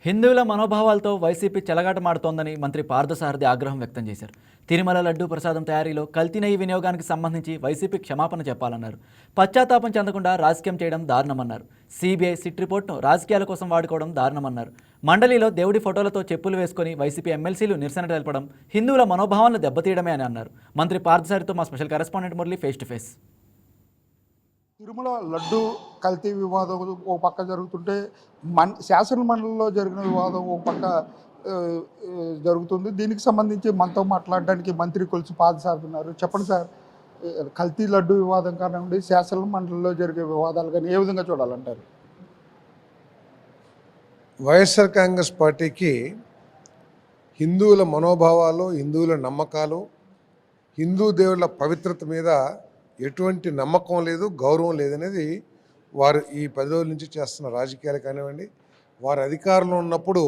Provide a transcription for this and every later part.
హిందువుల మనోభావాలతో వైసీపీ చెలగాటమాడుతోందని మంత్రి పార్థసారథి ఆగ్రహం వ్యక్తం చేశారు. తిరుమల లడ్డూ ప్రసాదం తయారీలో కల్తీ నెయ్యి వినియోగానికి సంబంధించి వైసీపీ క్షమాపణ చెప్పాలన్నారు. పశ్చాత్తాపం చెందకుండా రాజకీయం చేయడం దారుణమన్నారు. సిబిఐ సిట్ రిపోర్ట్ను రాజకీయాల కోసం వాడుకోవడం దారుణమన్నారు. మండలిలో దేవుడి ఫోటోలతో చెప్పులు వేసుకొని వైసీపీ ఎమ్మెల్సీలు నిరసన తెలపడం హిందువుల మనోభావాలను దెబ్బతీయడమే అని అన్నారు. మంత్రి పార్థసారథితో మా special correspondent Murali face to face. Tirumala laddu కల్తీ వివాదం ఒక పక్క జరుగుతుంటే శాసన మండలిలో జరిగిన వివాదం ఒక పక్క జరుగుతుంది. దీనికి సంబంధించి మనతో మాట్లాడడానికి మంత్రి కొలుసు పార్థసారథి ఉన్నారు. చెప్పండి సార్, కల్తీ లడ్డు వివాదం కానివ్వండి, శాసన మండలిలో జరిగే వివాదాలు కానీ ఏ విధంగా చూడాలంటారు? వైఎస్ఆర్ కాంగ్రెస్ పార్టీకి హిందువుల మనోభావాలు, హిందువుల నమ్మకాలు, హిందూ దేవుళ్ళ పవిత్రత మీద ఎటువంటి నమ్మకం లేదు, గౌరవం లేదనేది వారు ఈ 10 రోజుల నుంచి చేస్తున్న రాజకీయాలు కానివ్వండి, వారు అధికారంలో ఉన్నప్పుడు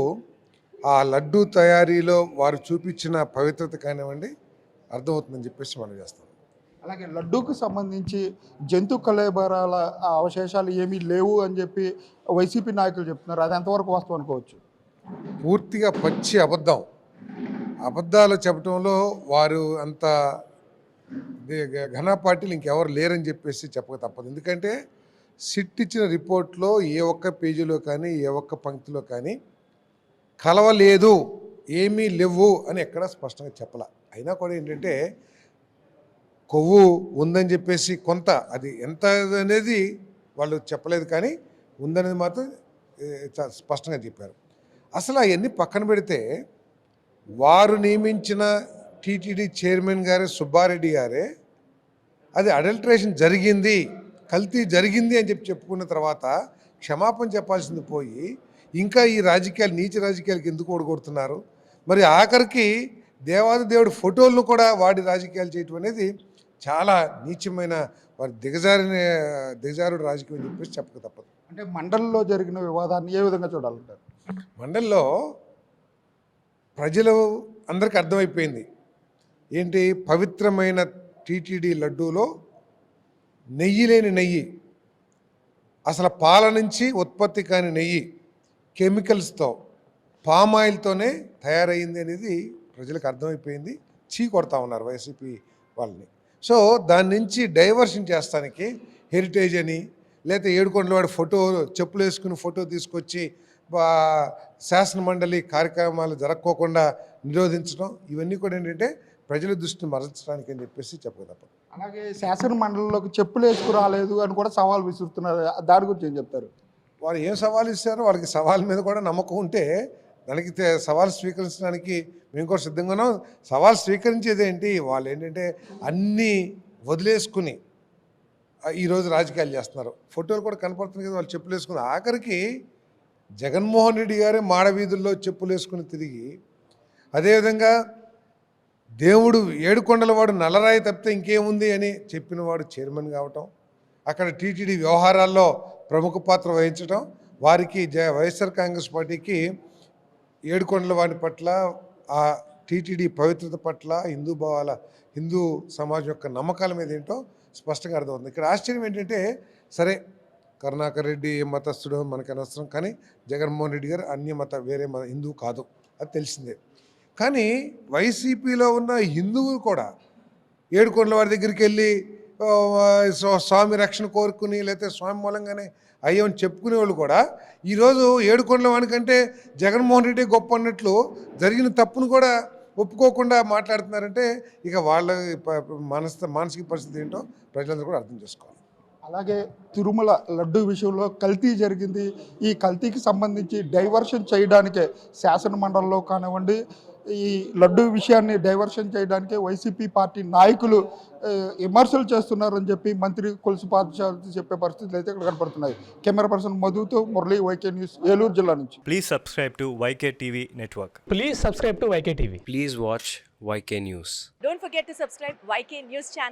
ఆ లడ్డూ తయారీలో వారు చూపించిన పవిత్రత కానివ్వండి అర్థమవుతుందని చెప్పేసి మనం చేస్తాం. అలాగే లడ్డూకు సంబంధించి జంతు కళేబరాల అవశేషాలు ఏమీ లేవు అని చెప్పి వైసీపీ నాయకులు చెప్తున్నారు. అది ఎంతవరకు వాస్తవం అనుకోవచ్చు? పూర్తిగా పచ్చి అబద్ధాలు చెప్పడంలో వారు అంత ఘన పార్టీలు ఇంకెవరు లేరని చెప్పేసి చెప్పక తప్పదు. ఎందుకంటే సిట్ ఇచ్చిన రిపోర్ట్లో ఏ ఒక్క పేజీలో కానీ ఏ ఒక్క పంక్తిలో కానీ కలవలేదు, ఏమీ లేవు అని ఎక్కడా స్పష్టంగా చెప్పాల. అయినా కూడా ఏంటంటే కొవ్వు ఉందని చెప్పేసి కొంత, అది ఎంత అనేది వాళ్ళు చెప్పలేదు, కానీ ఉందనేది మాత్రం స్పష్టంగా చెప్పారు. అసలు అవన్నీ పక్కన పెడితే వారు నియమించిన టీటీడీ చైర్మన్ గారే సుబ్బారెడ్డి గారే అది అడల్ట్రేషన్ జరిగింది, కల్తీ జరిగింది అని చెప్పుకున్న తర్వాత క్షమాపణ చెప్పాల్సింది పోయి ఇంకా ఈ రాజకీయాలు, నీచ రాజకీయాలకు ఎందుకు ఓడగొడుతున్నారు? మరి ఆఖరికి దేవాది దేవుడి ఫోటోలను కూడా వాడి రాజకీయాలు చేయటం అనేది చాలా నీచమైన, వారి దిగజారుడు రాజకీయం అని చెప్పేసి చెప్పక తప్పదు. అంటే మండలిలో జరిగిన వివాదాన్ని ఏ విధంగా చూడాలంటారు? మండలిలో ప్రజలు అందరికీ అర్థమైపోయింది ఏంటి, పవిత్రమైన టీటీడీ లడ్డూలో నెయ్యి లేని నెయ్యి, అసలు పాల నుంచి ఉత్పత్తి కాని నెయ్యి కెమికల్స్తో, పామాయిల్తోనే తయారైంది అనేది ప్రజలకు అర్థమైపోయింది. చీ కొడతా ఉన్నారు వైసీపీ వాళ్ళని. సో దాని నుంచి డైవర్షన్ చేస్తానికి హెరిటేజ్ అని, లేకపోతే ఏడుకొండలవాడి ఫోటో, చెప్పులు వేసుకుని ఫోటో తీసుకొచ్చి శాసన మండలి కార్యక్రమాలు జరగకోకుండా నిరోధించడం, ఇవన్నీ కూడా ఏంటంటే ప్రజల దృష్టిని మరల్చడానికి అని చెప్పేసి చెప్పక తప్పదు. అలాగే శాసన మండలిలోకి చెప్పులు వేసుకురాలేదు అని కూడా సవాల్ విసురుతున్నారు. దాని గురించి ఏం చెప్తారు? వారు ఏం సవాల్ ఇస్తారో వాళ్ళకి సవాల్ మీద కూడా నమ్మకం ఉంటే దానికి సవాల్ స్వీకరించడానికి మేము కూడా సిద్ధంగా ఉన్నాం. సవాల్ స్వీకరించేది ఏంటి, వాళ్ళు ఏంటంటే అన్నీ వదిలేసుకుని ఈరోజు రాజకీయాలు చేస్తున్నారు. ఫోటోలు కూడా కనపడుతుంది కదా, వాళ్ళు చెప్పులు వేసుకుని. ఆఖరికి జగన్మోహన్ రెడ్డి గారే మాడవీధుల్లో చెప్పులు వేసుకుని తిరిగి, అదేవిధంగా దేవుడు ఏడుకొండలవాడు నల్లరాయి తప్పితే ఇంకేముంది అని చెప్పినవాడు చైర్మన్ కావటం, అక్కడ టీటీడీ వ్యవహారాల్లో ప్రముఖ పాత్ర వహించడం, వారికి వైఎస్ఆర్ కాంగ్రెస్ పార్టీకి ఏడుకొండలవాడి పట్ల, ఆ టీటీడీ పవిత్రత పట్ల, హిందూ సమాజం యొక్క నమ్మకాల మీద ఏంటో స్పష్టంగా అర్థమవుతుంది. ఇక్కడ ఆశ్చర్యం ఏంటంటే, సరే కరుణాకర్ రెడ్డి ఏ మతస్థుడో మనకు అనవసరం, కానీ జగన్మోహన్ రెడ్డి గారు వేరే హిందువు కాదు, అది తెలిసిందే. కానీ వైసీపీలో ఉన్న హిందువులు కూడా ఏడుకొండల వారి దగ్గరికి వెళ్ళి స్వామి రక్షణ కోరుకుని, లేకపోతే స్వామి మూలంగానే అయ్యని చెప్పుకునే వాళ్ళు కూడా ఈరోజు ఏడుకొండల వానికంటే జగన్మోహన్ రెడ్డి గొప్ప అన్నట్లు జరిగిన తప్పును కూడా ఒప్పుకోకుండా మాట్లాడుతున్నారంటే ఇక వాళ్ళ మానసిక పరిస్థితి ఏంటో ప్రజలందరూ కూడా అర్థం చేసుకోవాలి. అలాగే తిరుమల లడ్డు విషయంలో కల్తీ జరిగింది. ఈ కల్తీకి సంబంధించి డైవర్షన్ చేయడానికే శాసన మండలిలో కానివ్వండి, ఈ లడ్డు విషయాన్ని డైవర్షన్ చేయడానికే వైసీపీ పార్టీ నాయకులు విమర్శలు చేస్తున్నారని చెప్పి మంత్రి కొలుసు పార్థసారథి చెప్పే పరిస్థితులు అయితే ఇక్కడ కనపడుతున్నాయి. కెమెరా పర్సన్ మధుతో మురళి, వైకే న్యూస్, ఏలూరు జిల్లా నుంచి. Please subscribe to YK TV Network. Please subscribe to YK TV. Please watch YK News. Don't forget to subscribe YK News channel.